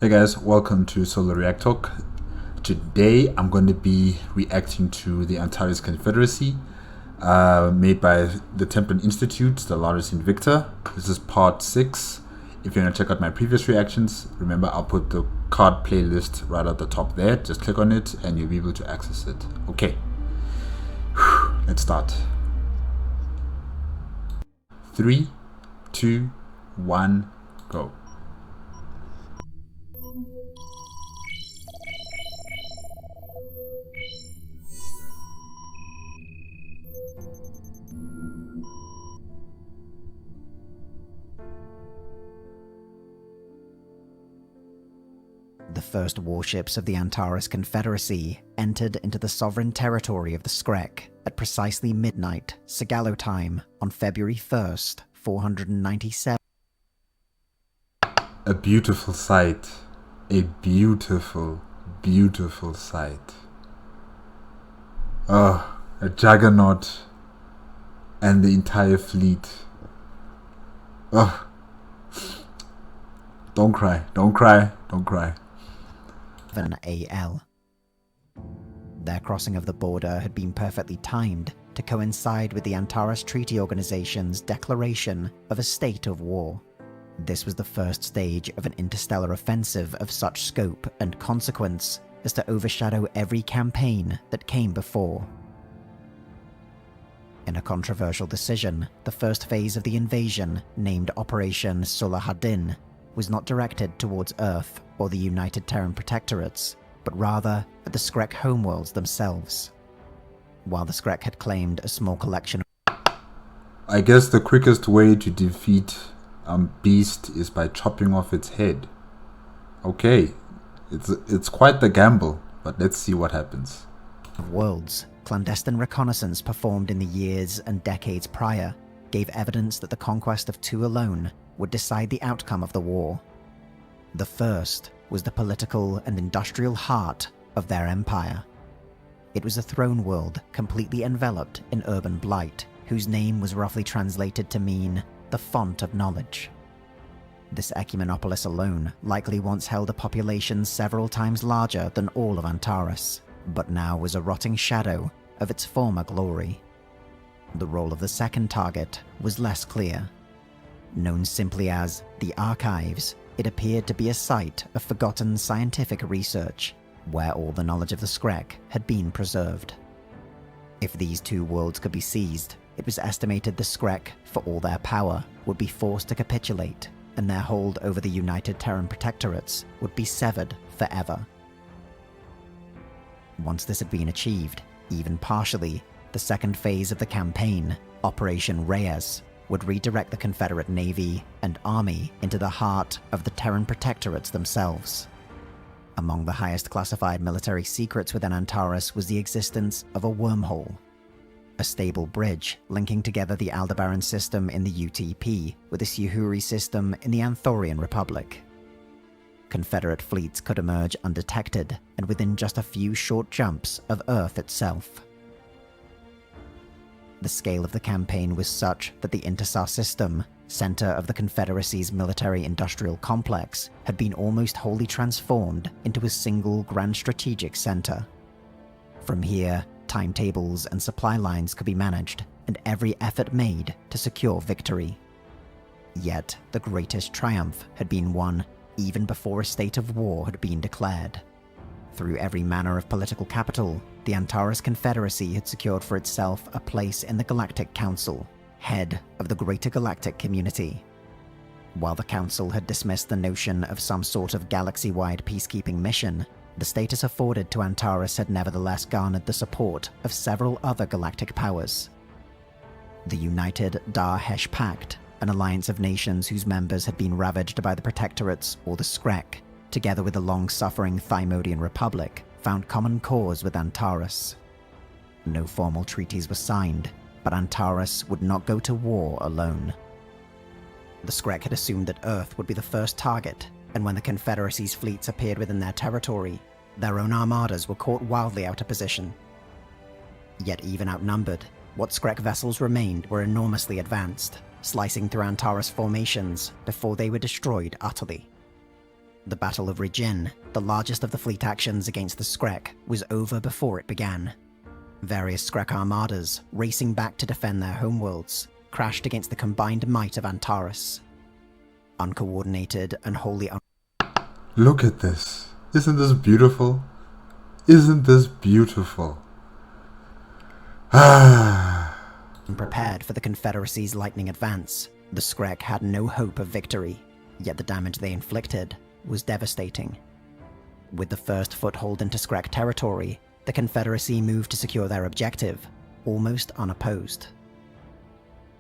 Hey guys, welcome to Solo ReacTalk. Today I'm going to be reacting to the Antares Confederacy, made by the Templin Institute, Stellaris Invicta. This is part 6. If you want to check out my previous reactions, remember I'll put the card playlist right at the top there. Just click on it and you'll be able to access it. Okay, let's start. 3, 2, 1, go. The first warships of the Antares Confederacy entered into the sovereign territory of the Skrek at precisely midnight, Sigalo time, on February 1st, 497. A beautiful sight. A beautiful, beautiful sight. Oh, a juggernaut and the entire fleet. Oh, don't cry, don't cry, don't cry. AL. Their crossing of the border had been perfectly timed to coincide with the Antares Treaty Organization's declaration of a state of war. This was the first stage of an interstellar offensive of such scope and consequence as to overshadow every campaign that came before. In a controversial decision, the first phase of the invasion, named Operation Solahadin, was not directed towards Earth or the United Terran Protectorates, but rather at the Skrek homeworlds themselves. While the Skrek had claimed a small collection I guess the quickest way to defeat Beast is by chopping off its head. Okay, it's quite the gamble, but let's see what happens. of worlds, clandestine reconnaissance performed in the years and decades prior gave evidence that the conquest of two alone would decide the outcome of the war. The first was the political and industrial heart of their empire. It was a throne world completely enveloped in urban blight, whose name was roughly translated to mean the font of knowledge. This ecumenopolis alone likely once held a population several times larger than all of Antares, but now was a rotting shadow of its former glory. The role of the second target was less clear. Known simply as the Archives, it appeared to be a site of forgotten scientific research, where all the knowledge of the Skrek had been preserved. If these two worlds could be seized, it was estimated the Skrek, for all their power, would be forced to capitulate, and their hold over the United Terran Protectorates would be severed forever. Once this had been achieved, even partially, the second phase of the campaign, Operation Reyes, would redirect the Confederate Navy and Army into the heart of the Terran Protectorates themselves. Among the highest classified military secrets within Antares was the existence of a wormhole, a stable bridge linking together the Aldebaran system in the UTP with the Suhuri system in the Anthorian Republic. Confederate fleets could emerge undetected and within just a few short jumps of Earth itself. The scale of the campaign was such that the Intersar system, center of the Confederacy's military-industrial complex, had been almost wholly transformed into a single grand strategic center. From here, timetables and supply lines could be managed, and every effort made to secure victory. Yet, the greatest triumph had been won even before a state of war had been declared. Through every manner of political capital, the Antares Confederacy had secured for itself a place in the Galactic Council, head of the greater galactic community. While the Council had dismissed the notion of some sort of galaxy-wide peacekeeping mission, the status afforded to Antares had nevertheless garnered the support of several other galactic powers. The United Dar-Hesh Pact, an alliance of nations whose members had been ravaged by the Protectorates or the Skrek, together with the long-suffering Thymodian Republic, found common cause with Antares. No formal treaties were signed, but Antares would not go to war alone. The Skrek had assumed that Earth would be the first target, and when the Confederacy's fleets appeared within their territory, their own armadas were caught wildly out of position. Yet even outnumbered, what Skrek vessels remained were enormously advanced, slicing through Antares formations before they were destroyed utterly. The Battle of Regin, the largest of the fleet actions against the Skrek, was over before it began. Various Skrek armadas, racing back to defend their homeworlds, crashed against the combined might of Antares. Uncoordinated and wholly Look at this. Isn't this beautiful? Isn't this beautiful? unprepared for the Confederacy's lightning advance, the Skrek had no hope of victory, yet the damage they inflicted was devastating. With the first foothold into Skrek territory, the Confederacy moved to secure their objective, almost unopposed.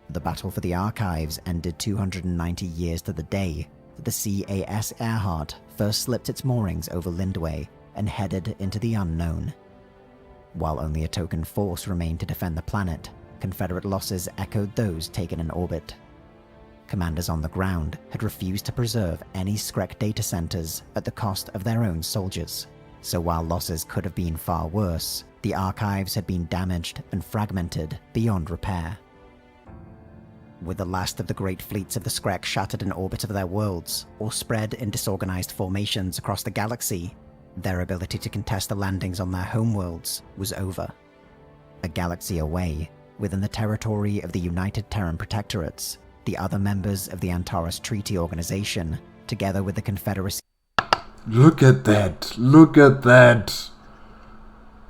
The battle for the Archives ended 290 years to the day that the CAS Earhart first slipped its moorings over Lindway and headed into the unknown. While only a token force remained to defend the planet, Confederate losses echoed those taken in orbit. Commanders on the ground had refused to preserve any Skrek data centers at the cost of their own soldiers, so while losses could have been far worse, the Archives had been damaged and fragmented beyond repair. With the last of the great fleets of the Skrek shattered in orbit of their worlds, or spread in disorganized formations across the galaxy, their ability to contest the landings on their homeworlds was over. A galaxy away, within the territory of the United Terran Protectorates, the other members of the Antares Treaty Organization, together with the Confederacy. Look at that! Look at that!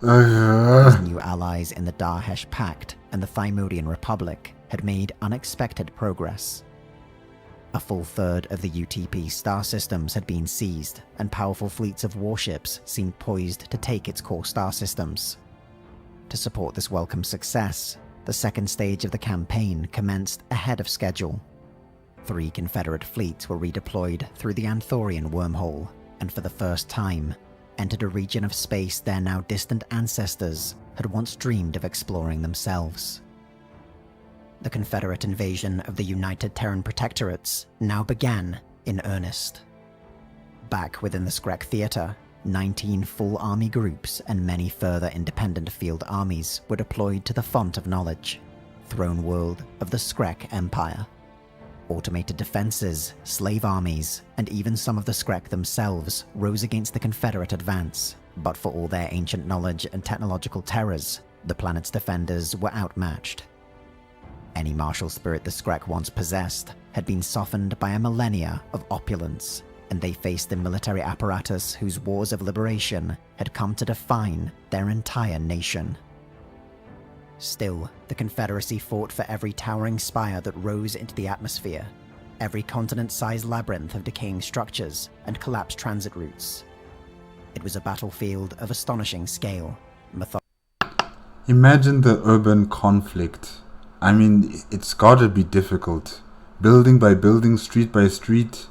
New allies in the Darhesh Pact and the Thymodian Republic had made unexpected progress. A full third of the UTP star systems had been seized, and powerful fleets of warships seemed poised to take its core star systems. To support this welcome success, the second stage of the campaign commenced ahead of schedule. 3 Confederate fleets were redeployed through the Anthorian wormhole, and for the first time, entered a region of space their now distant ancestors had once dreamed of exploring themselves. The Confederate invasion of the United Terran Protectorates now began in earnest. Back within the Skrek Theater, 19 full army groups and many further independent field armies were deployed to the Font of Knowledge, throne world of the Skrek Empire. Automated defenses, slave armies, and even some of the Skrek themselves rose against the Confederate advance, but for all their ancient knowledge and technological terrors, the planet's defenders were outmatched. Any martial spirit the Skrek once possessed had been softened by a millennia of opulence, and they faced the military apparatus whose wars of liberation had come to define their entire nation. Still, the Confederacy fought for every towering spire that rose into the atmosphere, every continent-sized labyrinth of decaying structures and collapsed transit routes. It was a battlefield of astonishing scale. Imagine the urban conflict. I mean, it's gotta be difficult. Building by building, street by street.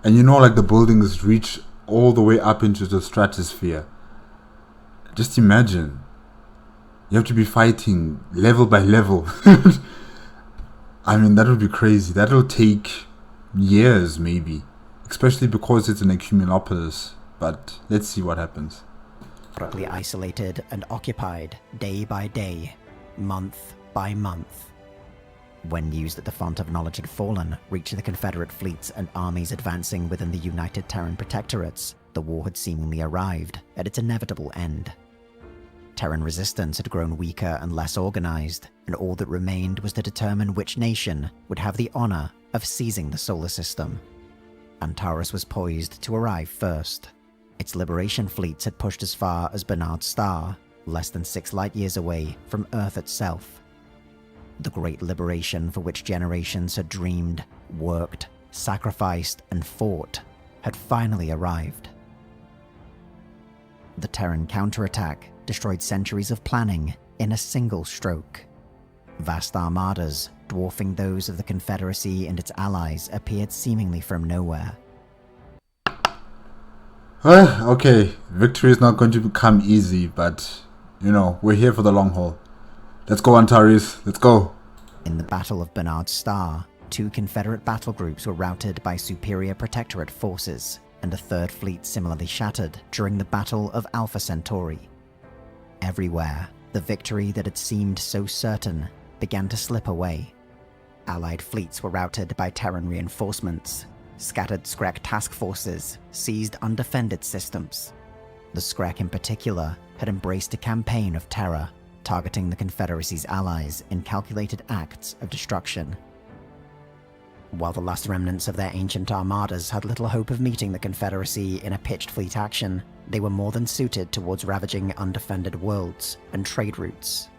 And you know, like the buildings reach all the way up into the stratosphere. Just imagine. You have to be fighting level by level. I mean, that would be crazy. That'll take years, maybe. Especially because it's an accumulopolis. But let's see what happens. Abruptly isolated and occupied day by day, month by month. When news that the Font of Knowledge had fallen reached the Confederate fleets and armies advancing within the United Terran Protectorates, the war had seemingly arrived at its inevitable end. Terran resistance had grown weaker and less organized, and all that remained was to determine which nation would have the honor of seizing the solar system. Antares was poised to arrive first. Its liberation fleets had pushed as far as Bernard's Star, less than 6 light-years away from Earth itself. The great liberation for which generations had dreamed, worked, sacrificed, and fought had finally arrived. The Terran counterattack destroyed centuries of planning in a single stroke. Vast armadas, dwarfing those of the Confederacy and its allies, appeared seemingly from nowhere. Okay, victory is not going to become easy, but, you know, we're here for the long haul. Let's go, Antares. Let's go. In the Battle of Bernard's Star, 2 Confederate battle groups were routed by superior Protectorate forces, and a 3rd fleet similarly shattered during the Battle of Alpha Centauri. Everywhere, the victory that had seemed so certain began to slip away. Allied fleets were routed by Terran reinforcements, scattered Skrek task forces seized undefended systems. The Skrek in particular had embraced a campaign of terror, targeting the Confederacy's allies in calculated acts of destruction. While the last remnants of their ancient armadas had little hope of meeting the Confederacy in a pitched fleet action, they were more than suited towards ravaging undefended worlds and trade routes.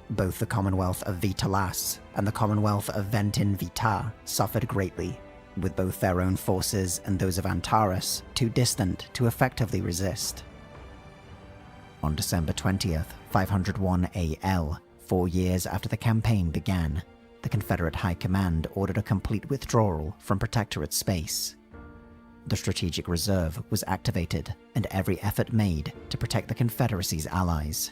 Both the Commonwealth of Vitalas and the Commonwealth of Ventin Vita suffered greatly, with both their own forces and those of Antares too distant to effectively resist. On December 20th, 501 AL, 4 years after the campaign began, the Confederate High Command ordered a complete withdrawal from Protectorate space. The Strategic Reserve was activated and every effort made to protect the Confederacy's allies.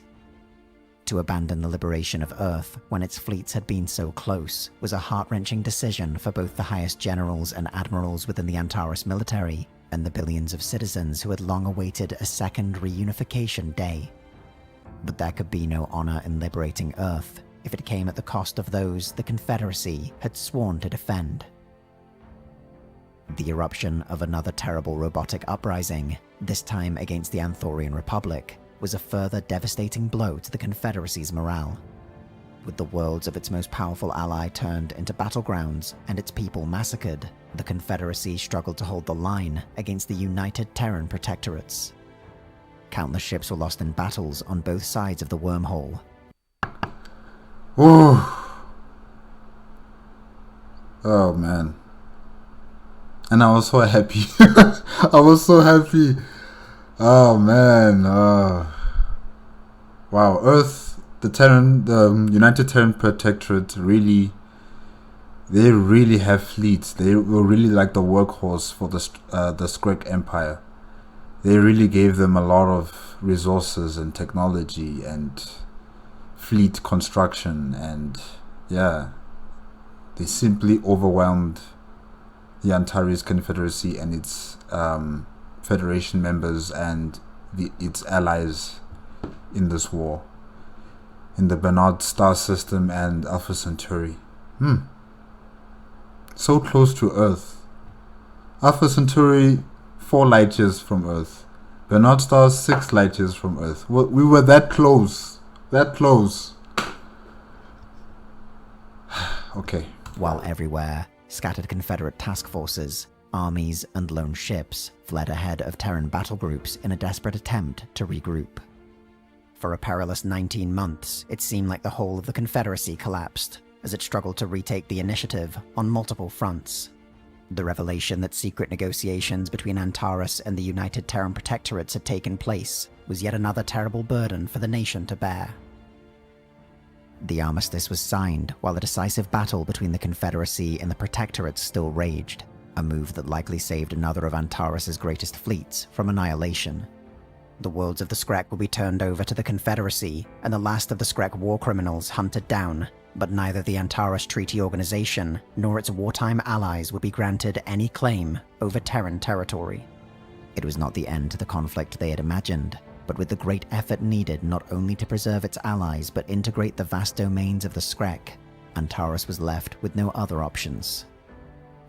To abandon the liberation of Earth when its fleets had been so close was a heart-wrenching decision for both the highest generals and admirals within the Antares military and the billions of citizens who had long awaited a second reunification day. But there could be no honor in liberating Earth if it came at the cost of those the Confederacy had sworn to defend. The eruption of another terrible robotic uprising, this time against the Anthorian Republic, was a further devastating blow to the Confederacy's morale. With the worlds of its most powerful ally turned into battlegrounds and its people massacred, the Confederacy struggled to hold the line against the united Terran protectorates. Countless ships were lost in battles on both sides of the wormhole. Oh man. And I was so happy. I was so happy. Oh man. Wow. Earth, the United Terran Protectorate they really have fleets. They were really like the workhorse for the Skrek Empire. They really gave them a lot of resources and technology and fleet construction, and yeah, they simply overwhelmed the Antares Confederacy and its Federation members and its allies in this war, in the Bernard star system and Alpha Centauri. So close to Earth. Alpha Centauri 4 light years from Earth. Bernard star 6 light years from Earth. We were that close. That close. Okay. While everywhere, scattered Confederate task forces, armies, and lone ships fled ahead of Terran battle groups in a desperate attempt to regroup. For a perilous 19 months, it seemed like the whole of the Confederacy collapsed, as it struggled to retake the initiative on multiple fronts. The revelation that secret negotiations between Antares and the United Terran Protectorates had taken place was yet another terrible burden for the nation to bear. The armistice was signed while the decisive battle between the Confederacy and the Protectorates still raged, a move that likely saved another of Antares' greatest fleets from annihilation. The worlds of the Skrek would be turned over to the Confederacy, and the last of the Skrek war criminals hunted down, but neither the Antares Treaty Organization nor its wartime allies would be granted any claim over Terran territory. It was not the end to the conflict they had imagined, but with the great effort needed not only to preserve its allies but integrate the vast domains of the Skrek, Antares was left with no other options.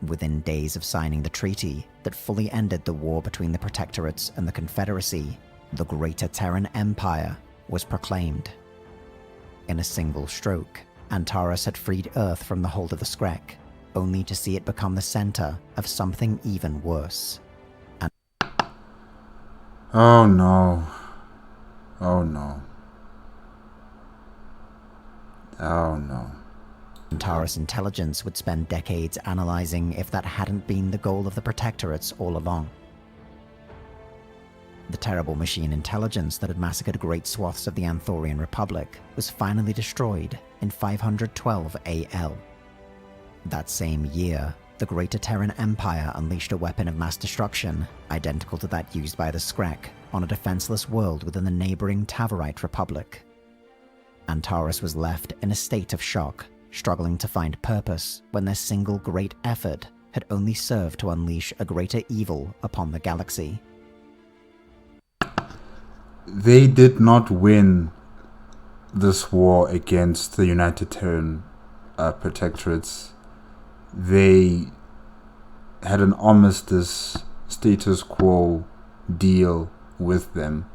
Within days of signing the treaty that fully ended the war between the Protectorates and the Confederacy, the Greater Terran Empire was proclaimed. In a single stroke, Antares had freed Earth from the hold of the Skrek, only to see it become the center of something even worse. Oh no. Oh no. Oh no. Antares intelligence would spend decades analyzing if that hadn't been the goal of the Protectorates all along. The terrible machine intelligence that had massacred great swaths of the Anthorian Republic was finally destroyed in 512 AL. That same year, the Greater Terran Empire unleashed a weapon of mass destruction, identical to that used by the Skrek, on a defenseless world within the neighboring Tavarite Republic. Antares was left in a state of shock, struggling to find purpose when their single great effort had only served to unleash a greater evil upon the galaxy. They did not win this war against the United Terran Protectorates. They had an armistice status quo deal with them,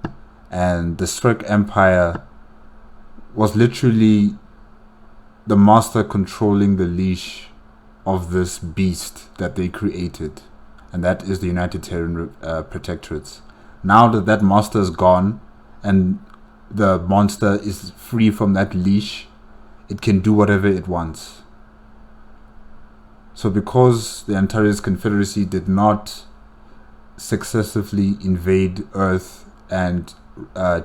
and the Shrek Empire was literally the master controlling the leash of this beast that they created, and that is the United Terran Protectorates. Now that that master is gone and the monster is free from that leash, it can do whatever it wants. So because the Antares Confederacy did not successively invade Earth and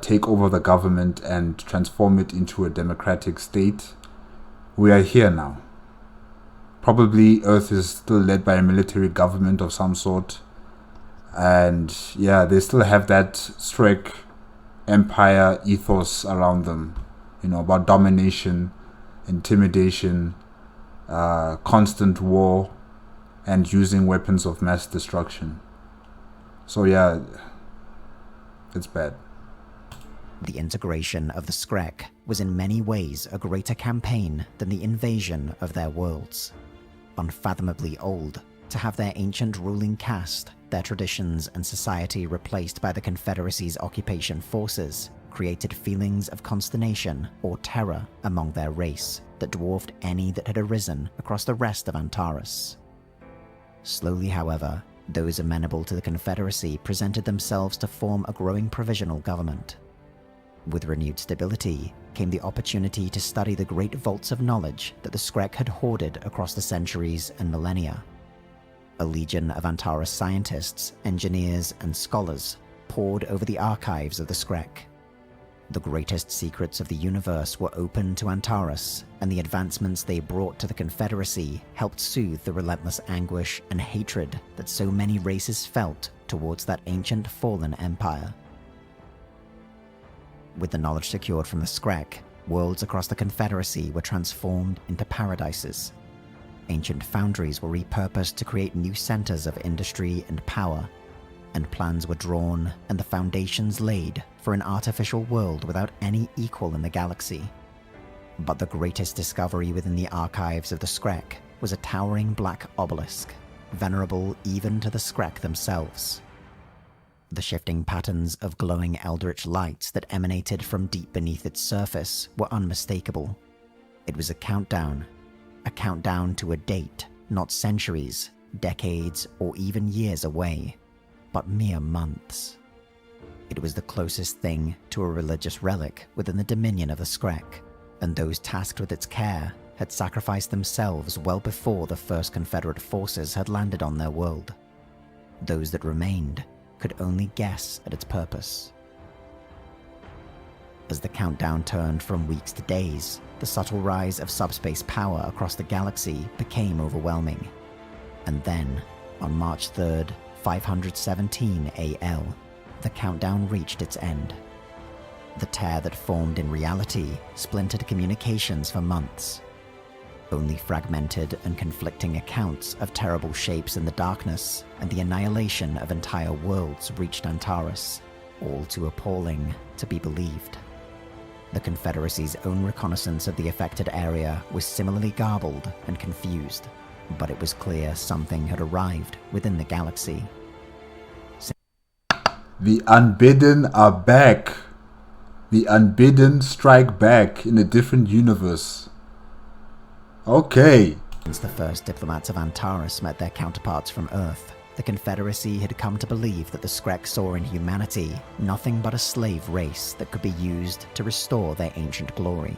take over the government and transform it into a democratic state, we are here now. Probably Earth is still led by a military government of some sort, and yeah, they still have that Shrek Empire ethos around them, about domination, intimidation, constant war, and using weapons of mass destruction. So yeah, it's bad. The integration of the Skrek was in many ways a greater campaign than the invasion of their worlds. Unfathomably old, to have their ancient ruling caste, their traditions and society replaced by the Confederacy's occupation forces, created feelings of consternation or terror among their race that dwarfed any that had arisen across the rest of Antares. Slowly, however, those amenable to the Confederacy presented themselves to form a growing provisional government. With renewed stability came the opportunity to study the great vaults of knowledge that the Skrek had hoarded across the centuries and millennia. A legion of Antares scientists, engineers, and scholars poured over the archives of the Skrek. The greatest secrets of the universe were open to Antares, and the advancements they brought to the Confederacy helped soothe the relentless anguish and hatred that so many races felt towards that ancient fallen empire. With the knowledge secured from the Skrek, worlds across the Confederacy were transformed into paradises. Ancient foundries were repurposed to create new centers of industry and power, and plans were drawn and the foundations laid for an artificial world without any equal in the galaxy. But the greatest discovery within the archives of the Skrek was a towering black obelisk, venerable even to the Skrek themselves. The shifting patterns of glowing eldritch lights that emanated from deep beneath its surface were unmistakable. It was a countdown to a date, not centuries, decades, or even years away, but mere months. It was the closest thing to a religious relic within the dominion of the Skrek, and those tasked with its care had sacrificed themselves well before the first Confederate forces had landed on their world. Those that remained could only guess at its purpose. As the countdown turned from weeks to days, the subtle rise of subspace power across the galaxy became overwhelming. And then, on March 3rd, 517 AL, the countdown reached its end. The tear that formed in reality splintered communications for months. Only fragmented and conflicting accounts of terrible shapes in the darkness and the annihilation of entire worlds reached Antares, all too appalling to be believed. The Confederacy's own reconnaissance of the affected area was similarly garbled and confused, but it was clear something had arrived within the galaxy. The unbidden are back. The unbidden strike back in a different universe. Okay. Since the first diplomats of Antares met their counterparts from Earth, the Confederacy had come to believe that the Skrek saw in humanity nothing but a slave race that could be used to restore their ancient glory.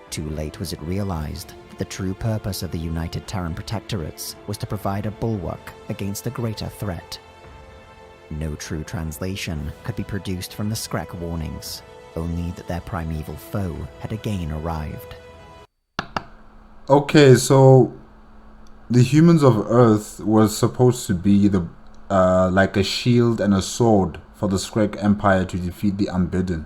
Too late was it realized that the true purpose of the United Terran Protectorates was to provide a bulwark against a greater threat. No true translation could be produced from the Skrek warnings, only that their primeval foe had again arrived. Okay, so the humans of Earth were supposed to be the like a shield and a sword for the Skrek Empire to defeat the Unbidden.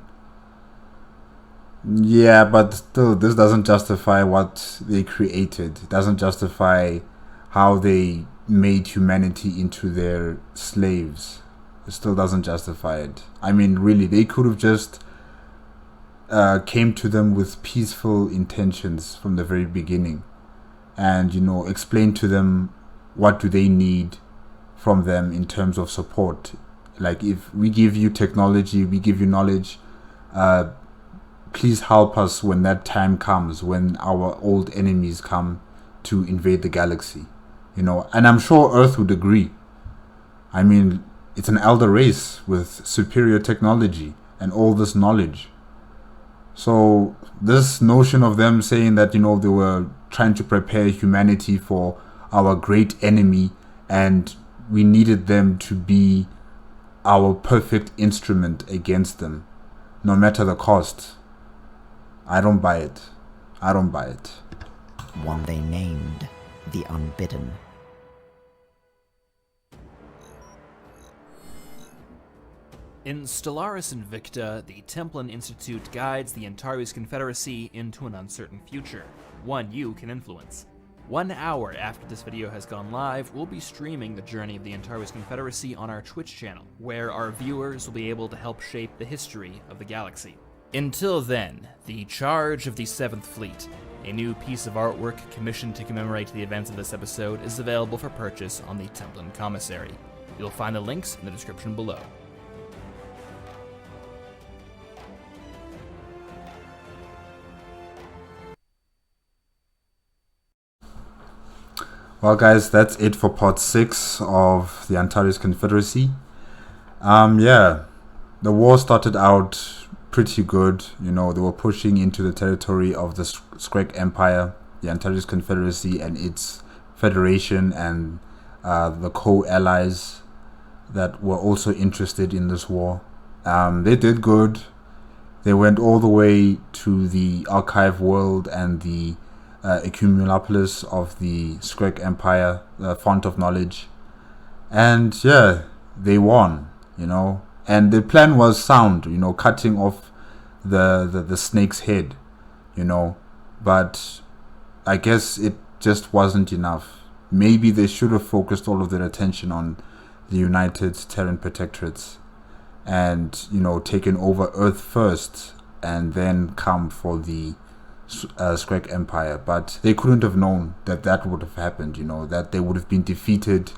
Yeah, but still, this doesn't justify what they created. It doesn't justify how they made humanity into their slaves. It still doesn't justify it. I mean, really, they could have just came to them with peaceful intentions from the very beginning, and explained to them what do they need from them in terms of support. Like, if we give you technology, we give you knowledge, please help us when that time comes, when our old enemies come to invade the galaxy, you know. And I'm sure Earth would agree. I mean, it's an elder race with superior technology and all this knowledge. So this notion of them saying that, you know, they were trying to prepare humanity for our great enemy and we needed them to be our perfect instrument against them, no matter the cost. I don't buy it. I don't buy it. One they named the Unbidden. In Stellaris Invicta, the Templin Institute guides the Antares Confederacy into an uncertain future, one you can influence. 1 hour after this video has gone live, we'll be streaming the journey of the Antares Confederacy on our Twitch channel, where our viewers will be able to help shape the history of the galaxy. Until then, the Charge of the 7th Fleet, a new piece of artwork commissioned to commemorate the events of this episode, is available for purchase on the Templin Commissary. You'll find the links in the description below. Well, guys, that's it for part 6 of the Antares Confederacy. Yeah, the war started out pretty good. You know, they were pushing into the territory of the Skrek Empire, the Antares Confederacy, and its federation, and the co-allies that were also interested in this war. They did good. They went all the way to the archive world and the Accumulapolis of the Skrek Empire, the font of knowledge, and yeah, they won, you know. And the plan was sound, you know, cutting off the snake's head, you know, but I guess it just wasn't enough. Maybe they should have focused all of their attention on the United Terran Protectorates and, you know, taken over Earth first and then come for the Skrek Empire. But they couldn't have known that that would have happened, you know, that they would have been defeated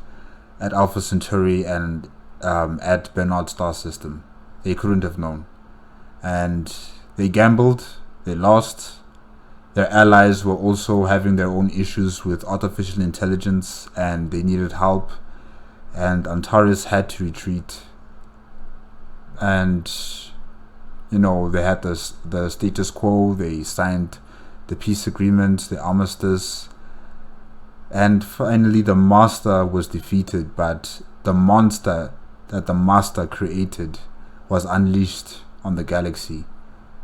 at Alpha Centauri and at Bernard Star System. They couldn't have known. And they gambled, they lost. Their allies were also having their own issues with artificial intelligence and they needed help. And Antares had to retreat. And, you know, they had the status quo. They signed the peace agreement, the armistice, and finally the master was defeated, but the monster that the master created was unleashed on the galaxy,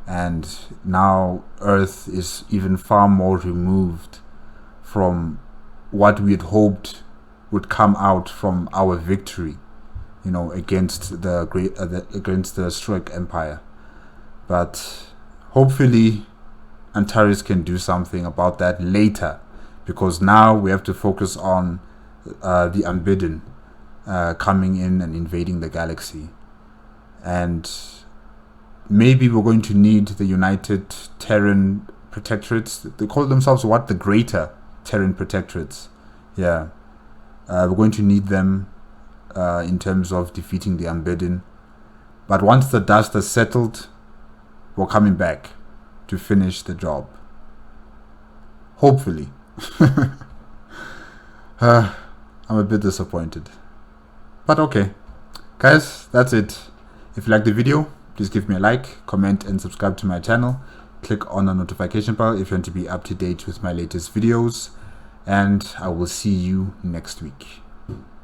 and now Earth is even far more removed from what we had hoped would come out from our victory, you know, against the Skrek Empire. But hopefully Antares can do something about that later, because now we have to focus on the Unbidden coming in and invading the galaxy. And maybe we're going to need the United Terran Protectorates. They call themselves what? The Greater Terran Protectorates. Yeah. We're going to need them in terms of defeating the Unbidden. But once the dust has settled, we're coming back to finish the job. Hopefully. I'm a bit disappointed. But okay. Guys, that's it. If you like the video, please give me a like, comment, and subscribe to my channel. Click on the notification bell if you want to be up to date with my latest videos. And I will see you next week.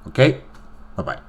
Okay? Bye-bye.